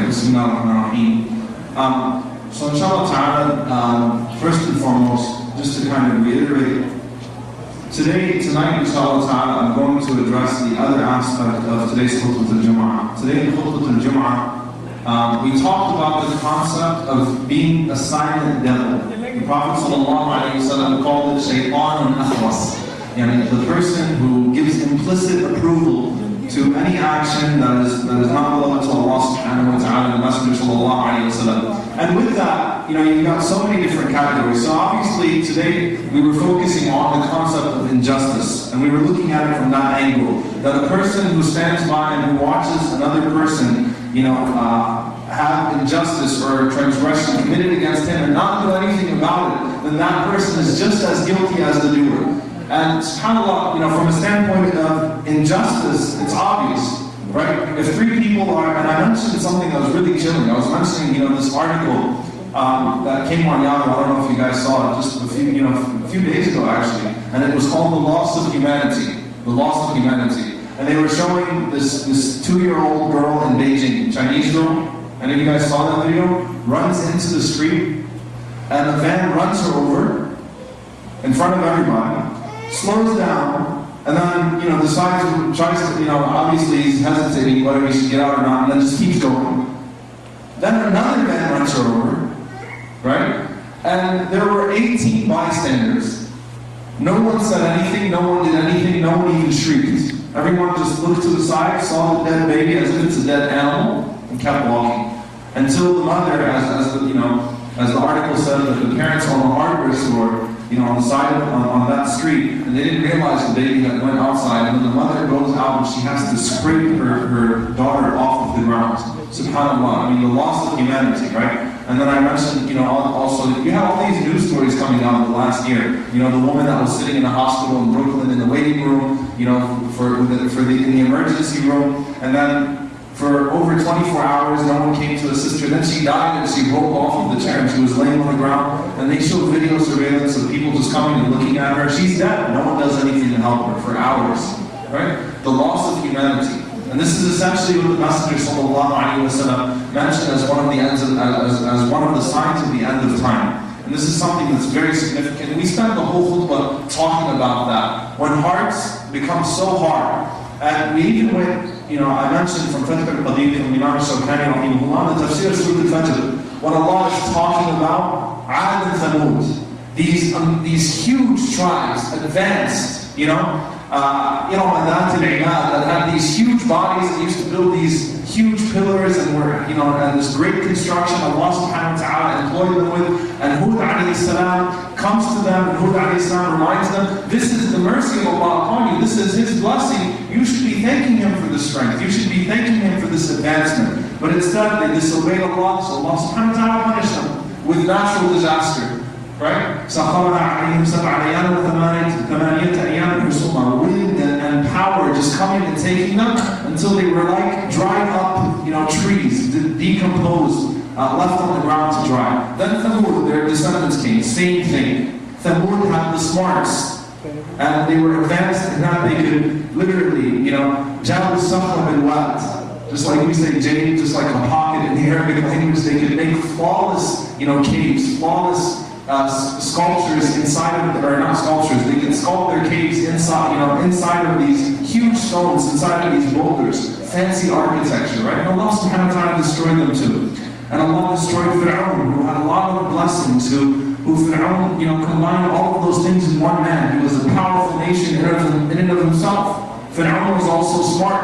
Bismillah ar-Rahman ar-Rahim. So inshallah ta'ala, first and foremost, just to kind of reiterate, tonight inshallah ta'ala, I'm going to address the other aspect of today's Khutbah al-Jum'ah. Today in Khutbah al-Jum'ah, we talked about the concept of being a silent devil. The Prophet ﷺ called it shaytanun akhwas. The person who gives implicit approval to any action that is not beloved to Allah subhanahu wa ta'ala and the Messenger sallallahu alayhi wa sallam. And with that, you've got so many different categories. So obviously today we were focusing on the concept of injustice, and we were looking at it from that angle, that a person who stands by and who watches another person have injustice or transgression committed against him and not do anything about it, then that person is just as guilty as the doer. And subhanAllah, from a standpoint of injustice, it's obvious, right? If three people are, and I mentioned something that was really chilling. I was mentioning, this article that came on Yahoo. I don't know if you guys saw it, just a few days ago actually, and it was called "The Loss of Humanity." The Loss of Humanity, and they were showing this 2-year-old girl in Beijing, Chinese girl. And if you guys saw that video, runs into the street, and the van runs her over in front of everybody. Slows down, and then, tries to, obviously he's hesitating whether he should get out or not, and then just keeps going. Then another man runs her over, right? And there were 18 bystanders. No one said anything, no one did anything, no one even shrieked. Everyone just looked to the side, saw the dead baby as if it's a dead animal, and kept walking. Until the mother, as the article said, that the parents own a hardware store, on the side on that street, and they didn't realize the baby had went outside, and then the mother goes out and she has to scrape her daughter off of the ground. SubhanAllah, the loss of humanity, right? And then I mentioned, also, you have all these news stories coming out in the last year. The woman that was sitting in a hospital in Brooklyn in the waiting room, in the emergency room, and then for over 24 hours, no one came to assist her. Then she died and she rolled off of the chair and she was laying on the ground. And they showed video surveillance of people just coming and looking at her. She's dead. No one does anything to help her for hours. Right? The loss of humanity. And this is essentially what the Messenger sallallahu alaihi wasallam mentioned as one of the ends of, as one of the signs of the end of time. And this is something that's very significant. And we spent the whole khutbah talking about that. When hearts become so hard, and we even went, I mentioned from Fath al-Qadir, from Imam Shawkani, the Tafsir Surah Al-Fajr, when Allah is talking about Aad and Thamud, these huge tribes, advanced, that had these huge bodies that used to build these huge pillars and were, and this great construction Allah subhanahu wa ta'ala employed them with, and Hud alayhi salam comes to them, and Hud alayhi salam reminds them, this is the mercy of Allah upon you, this is His blessing, you should be thanking Him for this strength, you should be thanking Him for this advancement. But instead they disobeyed Allah, so Allah subhanahu wa ta'ala punished them with natural disaster. Right? Wind and power just coming and taking them until they were like dried up, trees, decomposed, left on the ground to dry. Then Thamud, their descendants came, same thing. Thamud had the smarts, and they were advanced in that they could literally, Jabal Sakhra bin Waaz, just like we say jade, just like a pocket in the Arabic language, they could make flawless, caves, flawless sculptures inside of, or not sculptures, they can sculpt their caves inside, inside of these huge stones, inside of these boulders, fancy architecture, right? And Allah subhanahu wa ta'ala destroyed them too. And Allah destroyed Fir'aun, who had a lot of blessings, who Fir'aun, combined all of those things in one man. He was a powerful nation in and of himself. Fir'aun was also smart,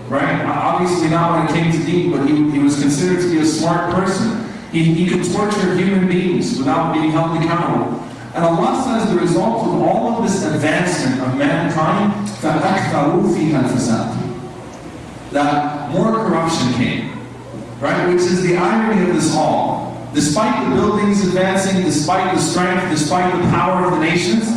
right? Obviously not when it came to deen, but he was considered to be a smart person. He could torture human beings without being held accountable. And Allah says the result of all of this advancement of mankind, فَأَكْثَرُوا فِيهَا الْفَسَادِ, that more corruption came, right? Which is the irony of this all. Despite the buildings advancing, despite the strength, despite the power of the nations,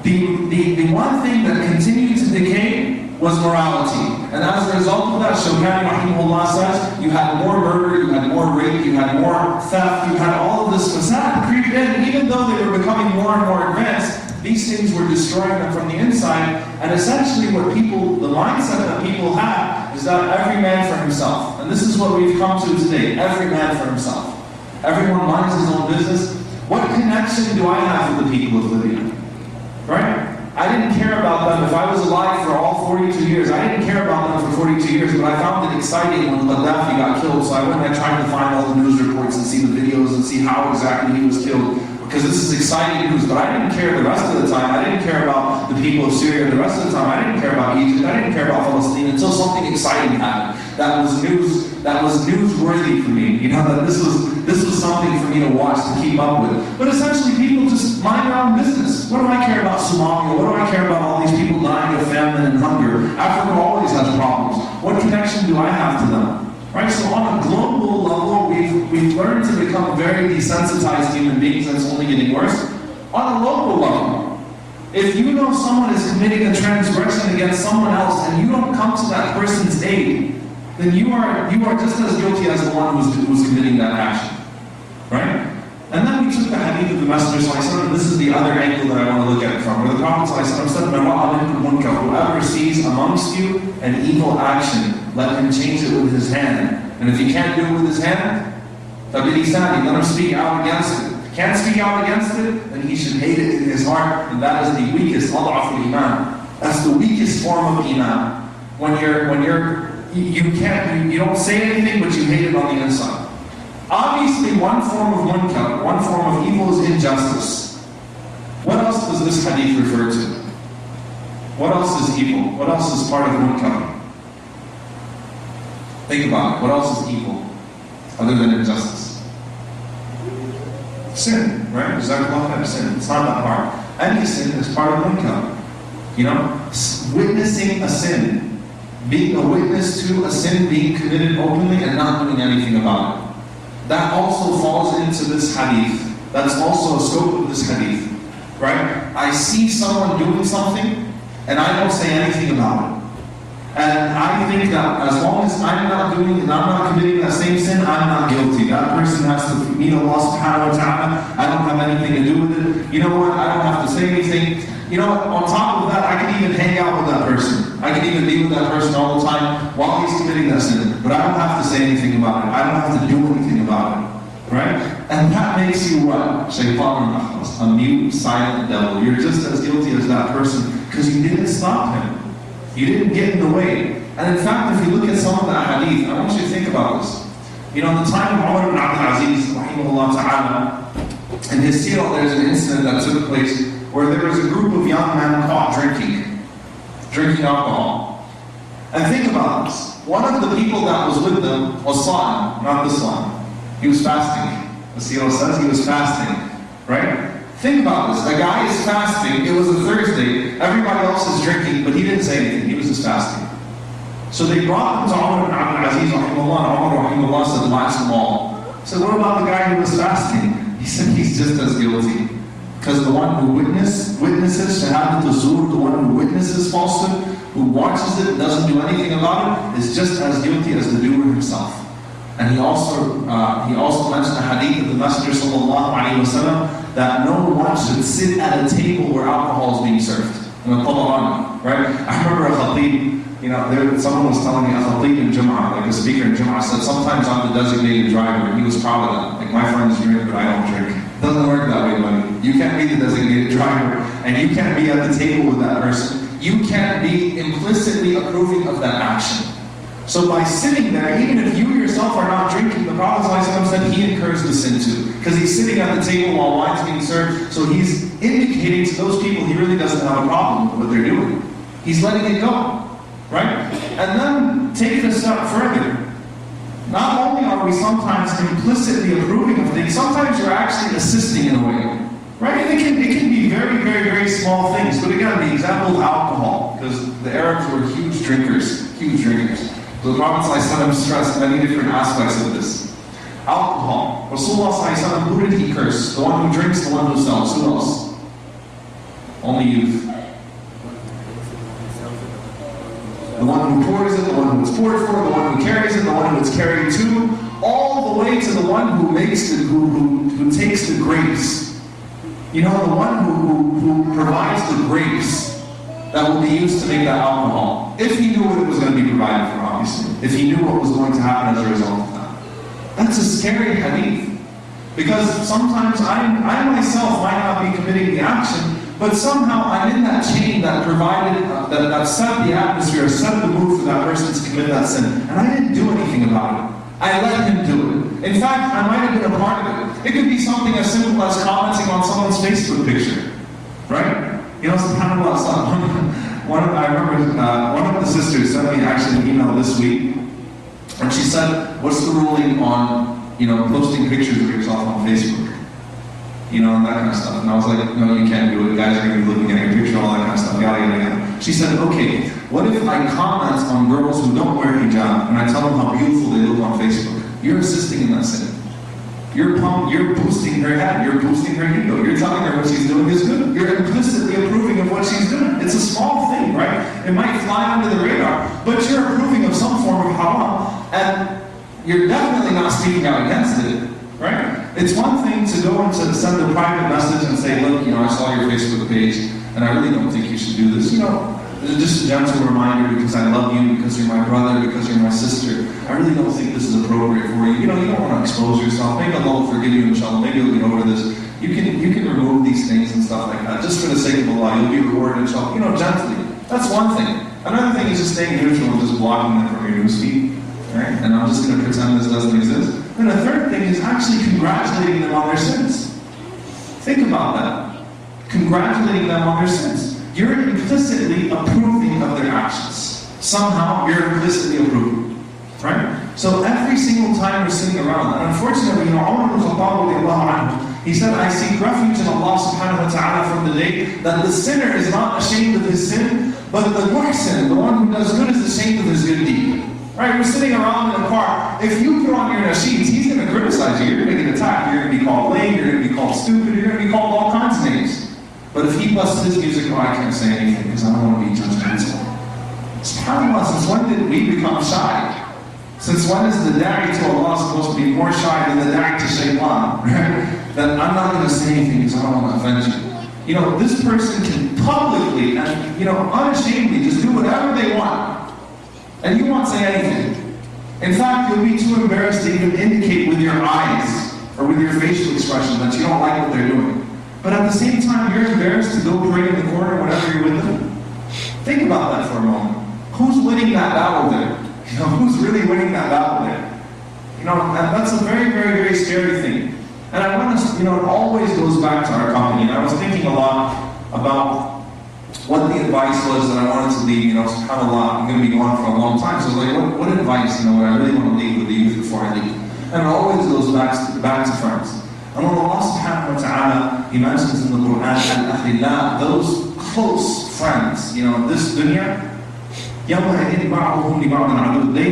the one thing that continued to decay was morality. And as a result of that, Shawkani rahimahullah says, you had more murder, you had more rape, you had more theft, you had all of this fasad creeped in. Even though they were becoming more and more advanced, these things were destroying them from the inside. And essentially what people, the mindset that people have is that every man for himself. And this is what we've come to today, every man for himself. Everyone minds his own business. What connection do I have with the people of Libya? Right? I didn't care about them. If I was alive for all 42 years, I didn't care about them for 42 years, but I found it exciting when Gaddafi got killed, so I went and tried to find all the news reports and see the videos and see how exactly he was killed, because this is exciting news. But I didn't care the rest of the time. I didn't care about the people of Syria the rest of the time. I didn't care about Egypt. I didn't care about Palestine until something exciting happened. That was newsworthy for me. You know, that this was something for me to watch, to keep up with. But essentially people just mind their own business. What do I care about Somalia? What do I care about all these people dying of famine and hunger? Africa always has problems. What connection do I have to them? Right? So on a global level, we've learned to become very desensitized human beings, and it's only getting worse. On a local level, if you know someone is committing a transgression against someone else and you don't come to that person's aid, then you are just as guilty as the one who's committing that action. Right? And then we took the hadith of the Messenger ﷺ, and this is the other angle that I want to look at it from, where the Prophet ﷺ said, whoever sees amongst you an evil action, let him change it with his hand. And if he can't do it with his hand, let him speak out against it. If he can't speak out against it, then he should hate it in his heart, and that is the weakest, ad'aful iman. That's the weakest form of iman. You don't say anything, but you hate it on the inside. Obviously, one form of munkar, one form of evil is injustice. What else does this hadith refer to? What else is evil? What else is part of munkar? Think about it. What else is evil other than injustice? Sin, right? Sin. It's not that hard. Any sin is part of munkar. You know, witnessing a sin, being a witness to a sin being committed openly and not doing anything about it. That also falls into this hadith. That's also a scope of this hadith. Right? I see someone doing something and I don't say anything about it. And I think that as long as I'm not doing and I'm not committing that same sin, I'm not guilty. That person has to meet Allah subhanahu wa ta'ala. I don't have anything to do with it. You know what? I don't have to say anything. You know what? On top of that, I can even hang out with that person. I can even be with that person all the time while he's committing that sin. But I don't have to say anything about it. I don't have to do anything about it. Right? And that makes you what? Shaytan, a mute, silent devil. You're just as guilty as that person because you didn't stop him. You didn't get in the way. And in fact, if you look at some of the hadith, I want you to think about this. You know, in the time of Umar ibn Abdul Aziz, rahimahullah ta'ala, in his seerah, there's an incident that took place where there was a group of young men caught drinking alcohol. And think about this. One of the people that was with them was Sa'im, not this one. He was fasting. The seerah says he was fasting, right? Think about this. The guy is fasting. It was a Thursday. Everybody else is drinking, but he didn't say anything. He was just fasting. So they brought him to Umar ibn Abdul Aziz, rahimahullah, and Umar rahimahullah said, "Watch them all." So what about the guy who was fasting? He said he's just as guilty. Because the one who witnesses shahadat az-zur, the one who witnesses falsehood, who watches it, doesn't do anything about it, is just as guilty as the doer himself. And he also mentioned the hadith of the Messenger sallallahu alaihi wasallam that no one should sit at a table where alcohol is being served. Right? I remember a khatib, you know, someone was telling me a khatib in Jum'ah, like a speaker in Jum'ah, said sometimes I'm the designated driver, and he was proud of that. Like, my friends drink, but I don't drink. It doesn't work that way, buddy. You can't be the designated driver, and you can't be at the table with that person. You can't be implicitly approving of that action. So by sitting there, even if you yourself are not drinking, the Prophet ﷺ said he incurs the sin too. Because he's sitting at the table while wine's being served, so he's indicating to those people he really doesn't have a problem with what they're doing. He's letting it go. Right? And then take it a step further. Not only are we sometimes implicitly approving of things, sometimes you're actually assisting in a way. Right? It can be very, very, very small things. But again, the example of alcohol, because the Arabs were huge drinkers. So the Prophet ﷺ stressed many different aspects of this. Alcohol. Rasulullah ﷺ, who did he curse? The one who drinks, the one who sells. Who else? Only youth. The one who pours it, the one who it's poured for, the one who carries it, the one who it's carried to, all the way to the one who makes it, who takes the grapes. You know, the one who provides the grapes that will be used to make that alcohol, if he knew what it was going to be provided for, obviously, if he knew what was going to happen as a result of that. That's a scary hadith. Because sometimes I myself might not be committing the action, but somehow I'm in that chain that provided, that set the atmosphere, set the mood for that person to commit that sin. And I didn't do anything about it. I let him do it. In fact, I might have been a part of it. It could be something as simple as commenting on someone's Facebook picture. Right? You know, subhanAllah, I remember one of the sisters sent me actually an email this week, and she said, what's the ruling on, you know, posting pictures of yourself on Facebook? You know, and that kind of stuff. And I was like, no, you can't do it. Guys are going to be looking at your picture, all that kind of stuff, yada, yada, yada. She said, okay, what if I comment on girls who don't wear hijab, and I tell them how beautiful they look on Facebook? You're assisting in that sin. You're boosting her head, you're boosting her ego, you're telling her what she's doing is good. You're implicitly approving of what she's doing. It's a small thing, right? It might fly under the radar, but you're approving of some form of haram, and you're definitely not speaking out against it, right? It's one thing to go and to send a private message and say, look, you know, I saw your Facebook page, and I really don't think you should do this. You know, just a gentle reminder because I love you, because you're my brother, because you're my sister. I really don't think this is appropriate for you. You know, you don't want to expose yourself. Maybe Allah will forgive you, inshallah. Maybe you'll get over this. You can remove these things and stuff like that. Just for the sake of Allah, you'll be rewarded, inshallah. You know, gently. That's one thing. Another thing is just staying neutral and just blocking them from your newsfeed. Right? And I'm just going to pretend this doesn't exist. And the third thing is actually congratulating them on their sins. Think about that. Congratulating them on their sins. You're implicitly approving of their actions. Somehow, you're implicitly approving. Right? So every single time we're sitting around, and unfortunately, you know, Umar ibn Khattab, he said, I seek refuge in Allah subhanahu wa ta'ala from the day that the sinner is not ashamed of his sin, but the muhsin, the one who does good, is ashamed of his good deed. Right, we're sitting around in a park. If you put on your nasheeds, he's going to criticize you. You're going to get attacked. You're going to be called lame. You're going to be called stupid. You're going to be called all kinds of names. But if he busts his music, oh, I can't say anything because I don't want to be judgmental. SubhanAllah, since when did we become shy? Since when is the da'i to Allah supposed to be more shy than the da'i to shaitan? Right? That I'm not going to say anything because I don't want to offend you. You know, this person can publicly and, you know, unashamedly just do whatever they want. And you won't say anything. In fact, you'll be too embarrassed to even indicate with your eyes or with your facial expression that you don't like what they're doing. But at the same time, you're embarrassed to go pray in the corner whenever you're with them. Think about that for a moment. Who's winning that battle there? You know, who's really winning that battle there? You know, that's a very, very, very scary thing. And I want to, you know, it always goes back to our company. And I was thinking a lot about what the advice was that I wanted to leave, you know, subhanAllah, I'm going to be gone for a long time, so like, what advice, you know, what I really want to leave with the youth before I leave? And it always goes back to friends. And when Allah subhanahu wa ta'ala, He mentions in the Quran, al-akhillah, those close friends, you know, this dunya, they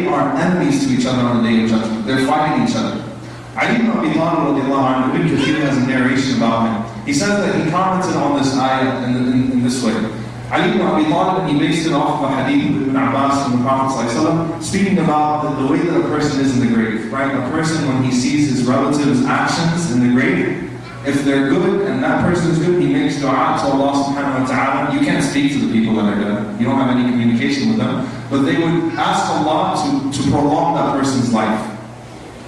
are enemies to each other on the Day of Judgment. They're fighting each other. Ali ibn Abi Talib radiallahu anhu, Ibn Kathir has a narration about him. He says that he commented on this ayah in this way. Ali ibn Abi Talib, he based it off of a hadith of Ibn Abbas from the Prophet ﷺ, speaking about the way that a person is in the grave. Right? A person, when he sees his relatives' actions in the grave, if they're good and that person is good, he makes dua to Allah subhanahu wa ta'ala. You can't speak to the people that are dead. You don't have any communication with them. But they would ask Allah to prolong that person's life.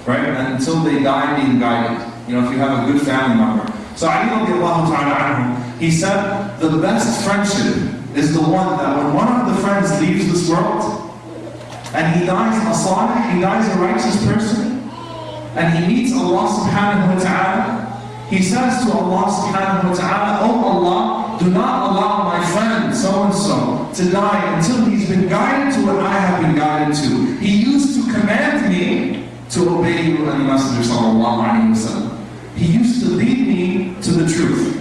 Right? And until they die being guided. You know, if you have a good family member. So Ali radiallahu ta'ala anhu, he said, the best friendship is the one that when one of the friends leaves this world, and he dies a salih, he dies a righteous person, and he meets Allah subhanahu wa ta'ala, he says to Allah subhanahu wa ta'ala, oh Allah, do not allow my friend so-and-so to die until he's been guided to what I have been guided to. He used to command me to obey you and the Messenger sallallahu alayhi wa sallam. He used to lead me to the truth.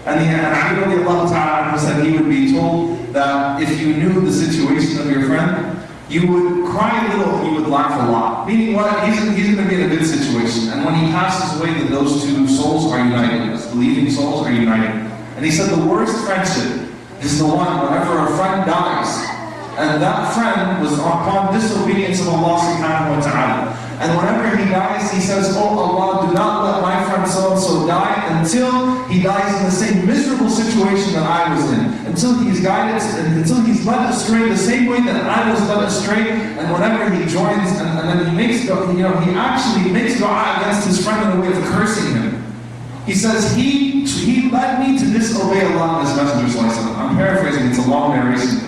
And Ali radiallahu ta'ala said he would be told that if you knew the situation of your friend, you would cry a little, you would laugh a lot. Meaning what? He's going to be in a good situation. And when he passes away, that those two souls are united. Those believing souls are united. And he said the worst friendship is the one whenever a friend dies, and that friend was upon disobedience of Allah subhanahu wa ta'ala. And whenever he dies, he says, oh Allah, do not let my friend so-and-so die until he dies in the same miserable situation that I was in, until he's guided, until he's led astray the same way that I was led astray. And whenever he joins, and then he makes, he actually makes dua against his friend in a way of cursing him. He says, he led me to disobey Allah and His Messenger. I'm paraphrasing, it's a long narration.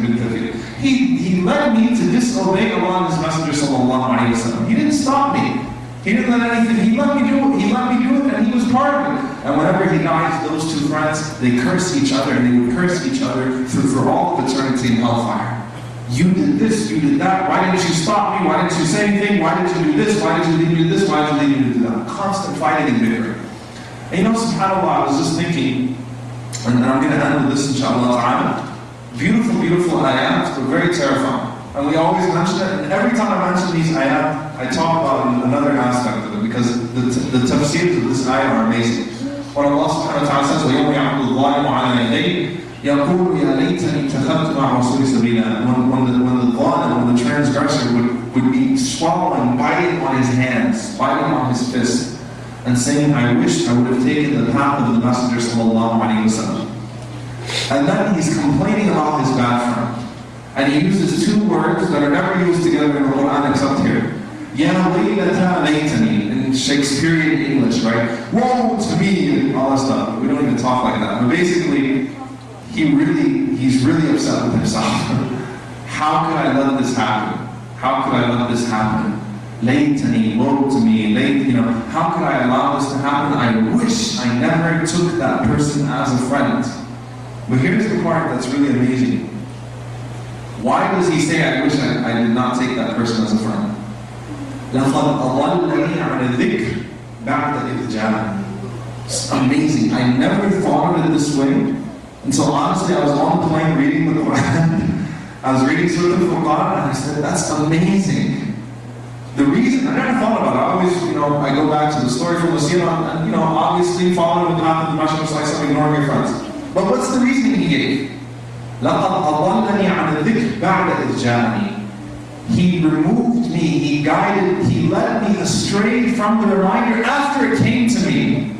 He led me to disobey Allah and His Messenger. He didn't stop me. He didn't let anything, he let me do it, and he was part of it. And whenever he dies, those two friends, they curse each other, and they would curse each other for all of eternity in hellfire. You did this, you did that, why didn't you stop me, why didn't you say anything, why did you do this, why did you leave me to this, why did you leave me to do that? Constant fighting and bickering. And subhanAllah, I was just thinking, and I'm going to end with this inshaAllah ta'ala. Beautiful, beautiful ayat, but very terrifying. And we always mention it, and every time I mention these ayat, I talk about another aspect of it, because the tafsirs of this ayat are amazing. When Allah subhanahu wa ta'ala says, وَيَوْمَ يَعْبُدُ الظَّالِمُ عَلَى يَدَيْهِ يَقُولُ يَا لَيْتَنِي اتَّخَذْتُ مَعَ رَسُولِ سَبِيلًا. When the transgressor would be swallowing, biting on his hands, biting on his fist, and saying, I wish I would have taken the path of the Messenger sallallahu alayhi wa sallam. And then he's complaining about his bad friend. And he uses two words that are never used together in the Quran except here. Ya waylata laytani, in Shakespearean English, right? Woe to me, and all that stuff. We don't even talk like that. But basically, he's really upset with himself. How could I let this happen? How could I let this happen? Laytani, woe to me, how could I allow this to happen? I wish I never took that person as a friend. But here's the part that's really amazing. Why does he say, I wish I did not take that person as a friend? لَقَدْ أَضَلَّنِي عَنِ الذِّكْرِ بَعْدَ إِذْ جَاءَنِي. It's amazing. I never thought of it this way until honestly I was on the plane reading the Quran. I was reading Surah Al-Furqan and I said, that's amazing. The reason, I never thought about it. I always, I go back to the story from the Sirah and, obviously following the path of the Messenger, ignoring your friends. But what's the reason he gave? لَقَدْ أَضَلَّنِي عَنِ الذِّكْرِ بَعْدَ إِذْ جَاءَنِي. He removed me, he guided, he led me astray from the reminder after it came to me.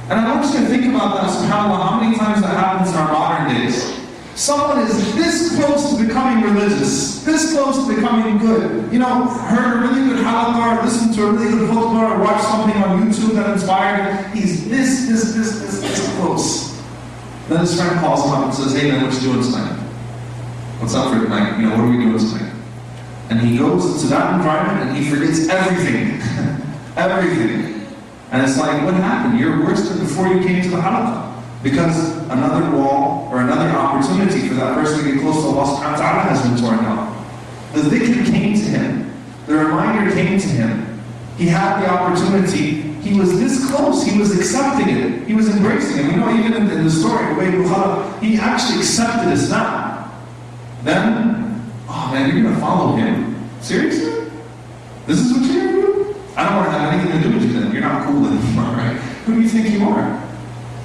And I want you to think about that, subhanAllah, how many times that happens in our modern days. Someone is this close to becoming religious, this close to becoming good. Heard a really good halaqa, or listened to a really good khutbah, or watched something on YouTube that inspired him. He's this close. Then his friend calls him up and says, hey man, what you doing tonight? What's up for tonight? What are we doing tonight? And he goes to that environment and he forgets everything. Everything. And it's like, what happened? You're worse than before you came to the halaqa. Because another wall or another opportunity for that person to get close to Allah subhanahu wa ta'ala has been torn down. The dhikr came to him. The reminder came to him. He had the opportunity. He was this close. He was accepting it. He was embracing it. Even in the story of Bayan, he actually accepted Islam. Then, oh man, you're going to follow him? Seriously? This is what you're going to do? I don't want to have anything to do with you then. You're not cool anymore, right? Who do you think you are?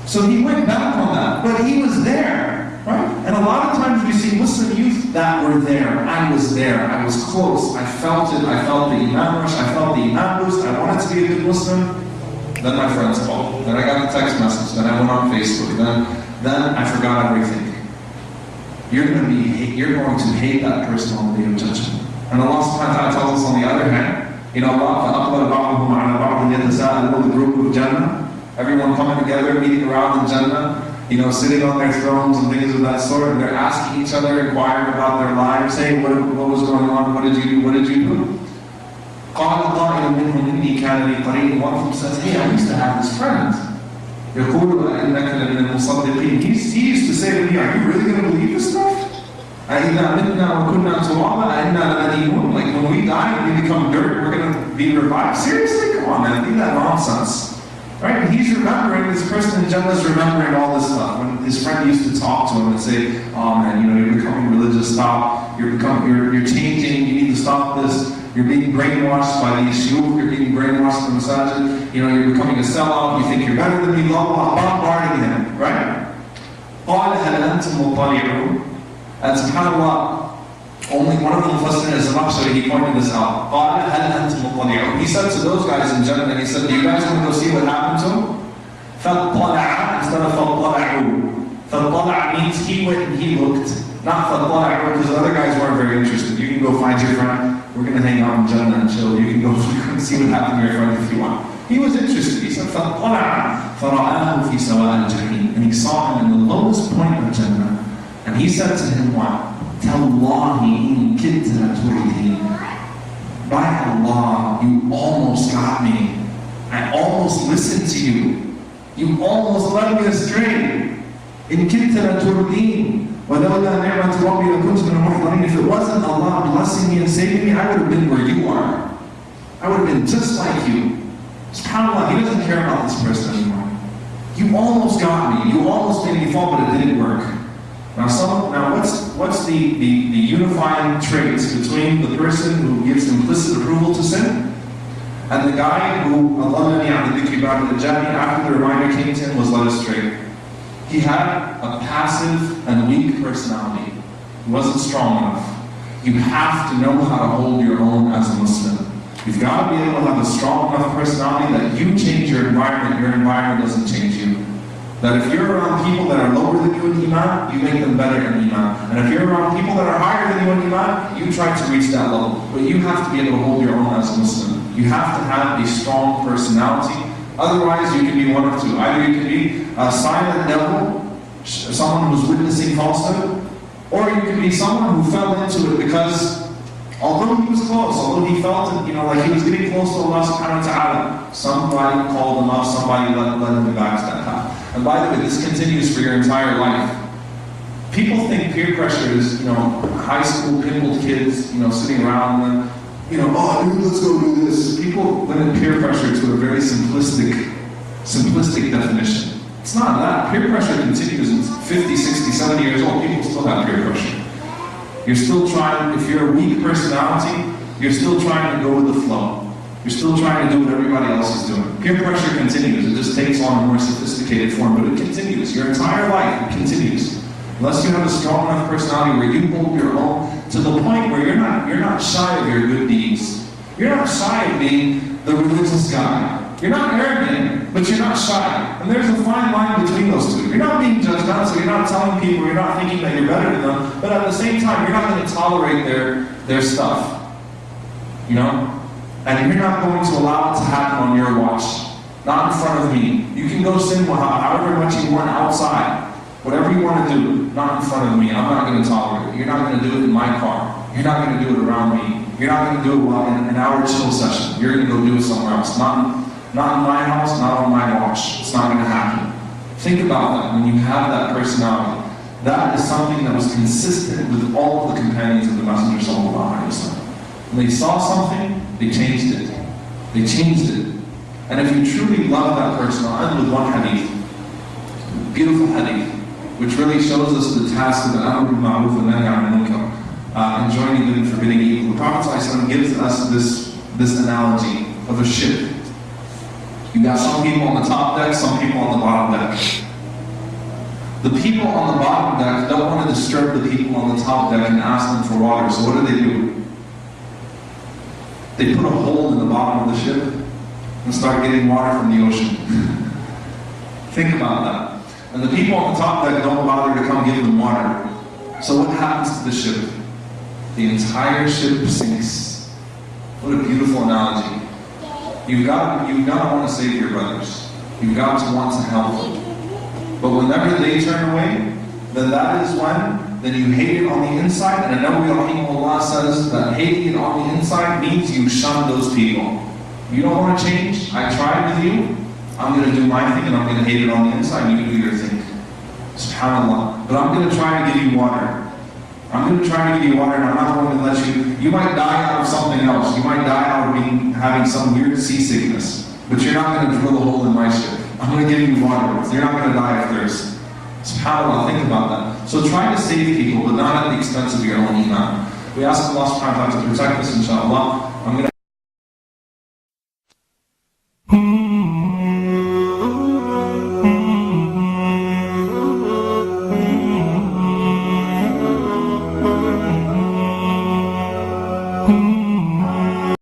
So he went back on that, but he was there, right? And a lot of times we see Muslim youth that were there. I was there. I was close. I felt it. I felt the Imam rush. I felt the Imam boost. I wanted to be a good Muslim. Then my friends called. Then I got a text message. Then I went on Facebook. Then I forgot everything. You're going to hate that person on the day of judgment. And Allah subhanahu wa ta'ala tells us on the other hand, Allah the group of Jannah. Everyone coming together, meeting around in Jannah, sitting on their thrones and things of that sort, and they're asking each other, inquiring about their lives, saying, what was going on, what did you do, what did you do? قَالَ قَائِلٌ مِّنْهُمْ إِنِّي كَانَ لِي قَرِينٌ. One of them says, hey, I used to have this friend. يَقُولُ أَإِنَّكَ لَمِنَ الْمُصَدِّقِينَ. He used to say to me, are you really going to believe this stuff? أَإِذَا مِتْنَا وَكُنَّا تُرَابًا أَإِنَّا لَمَدِينُونَ. Like when we die, we become dirt, we're going to be revived? Seriously? Come on, man, leave that nonsense. Right? And he's remembering, this person in Jannah is remembering all this stuff. When his friend used to talk to him and say, oh man, you're becoming religious, stop. You're changing, you need to stop this. You're being brainwashed by these shuyukh, you're being brainwashed from the masajid. You're becoming a sellout, you think you're better than me, blah, blah, bombarding him. Right? قَالَ هَلْ أَنْتُمْ مُطَّلِعُونَ. And subhanAllah, only one of the Mufassirin is Zamakhshari, he pointed this out. قَالَ هَلْ أَنْتُمْ مُطَّلِعُونَ. He said to those guys in Jannah, he said, do you guys want to go see what happened to him? فَاطَّلَعَ instead of فَاطَّلَعُوا. فَاطَّلَعَ means he went and he looked. Not فَاطَّلَعُوا because other guys weren't very interested. You can go find your friend. We're going to hang out in Jannah and chill. You can go see what happened to your friend if you want. He was interested. He said, فَاطَّلَعَ فَرَآهُ فِي سَوَاءِ الْجَحِيمِ. And he saw him in the lowest point of Jannah. And he said to him, what? تَاللَّهِ إِن كِدْتَ لَتُرْدِينِ. By Allah, you almost got me. I almost listened to you. You almost led me astray. إِن كِدْتَ لَتُرْدِينِ. وَلَوْلَا نِعْمَةُ رَبِّي لَكُنْتُ مِنَ الْمُحْضَرِينَ. If it wasn't Allah blessing me and saving me, I would have been where you are. I would have been just like you. SubhanAllah, He doesn't care about this person anymore. You almost got me. You almost made me fall, but it didn't work. Now what's the unifying traits between the person who gives implicit approval to sin and the guy who, after the reminder came to him, was led astray? He had a passive and weak personality. He wasn't strong enough. You have to know how to hold your own as a Muslim. You've got to be able to have a strong enough personality that you change your environment doesn't change you. That if you're around people that are lower than you in Iman, you make them better in Iman. And if you're around people that are higher than you in Iman, you try to reach that level. But you have to be able to hold your own as a Muslim. You have to have a strong personality. Otherwise, you can be one of two. Either you can be a silent devil, someone who's witnessing falsehood, or you can be someone who fell into it because although he was close, although he felt it, like he was getting close to Allah subhanahu wa ta'ala, somebody called him up, somebody led him back to that path. And by the way, this continues for your entire life. People think peer pressure is, high school pimpled kids, sitting around them, oh dude, let's go do this. People limit peer pressure to a very simplistic definition. It's not that. Peer pressure continues at 50, 60, 70 years old. People still have peer pressure. You're still trying, if you're a weak personality, you're still trying to go with the flow. You're still trying to do what everybody else is doing. Peer pressure continues. It just takes on a more sophisticated form, but it continues. Your entire life, it continues. Unless you have a strong enough personality where you hold your own to the point where you're not shy of your good deeds. You're not shy of being the religious guy. You're not arrogant, but you're not shy. And there's a fine line between those two. You're not being judgmental, you're not telling people, you're not thinking that you're better than them, but at the same time, you're not going to tolerate their stuff. And you're not going to allow it to happen on your watch. Not in front of me. You can go sin however much you want outside. Whatever you want to do, not in front of me. I'm not going to tolerate it. You're not going to do it in my car. You're not going to do it around me. You're not going to do it while in our chill session. You're going to go do it somewhere else. Not in my house, not on my watch. It's not going to happen. Think about that when you have that personality. That is something that was consistent with all of the companions of the Messenger sallallahu alaihi wasallam. When they saw something, they changed it. They changed it. And if you truly love that person, I'll end with one hadith. Beautiful hadith, which really shows us the task of the amr bil ma'ruf and nahy anil munkar, enjoining good and forbidding evil. The Prophet ﷺ gives us this analogy of a ship. You got some people on the top deck, some people on the bottom deck. The people on the bottom deck don't want to disturb the people on the top deck and ask them for water, so what do? They put a hole in the bottom of the ship and start getting water from the ocean. Think about that. And the people on the top deck don't bother to come give them water. So what happens to the ship? The entire ship sinks. What a beautiful analogy. You've got to want to save your brothers. You've got to want to help them. But whenever they turn away, then that is when you hate it on the inside. And Nabi Rahimahullah says that hating it on the inside means you shun those people. You don't want to change? I tried with you. I'm going to do my thing and I'm going to hate it on the inside. You do your thing. SubhanAllah. But I'm going to try to give you water. I'm going to try to give you water and I'm not going to let you might die out of something else. You might die out of having some weird seasickness. But you're not going to drill a hole in my ship. I'm going to give you water. You're not going to die of thirst. SubhanAllah, think about that. So try to save people, but not at the expense of your own iman. We ask Allah subhanahu wa ta'ala to protect us, inshaAllah.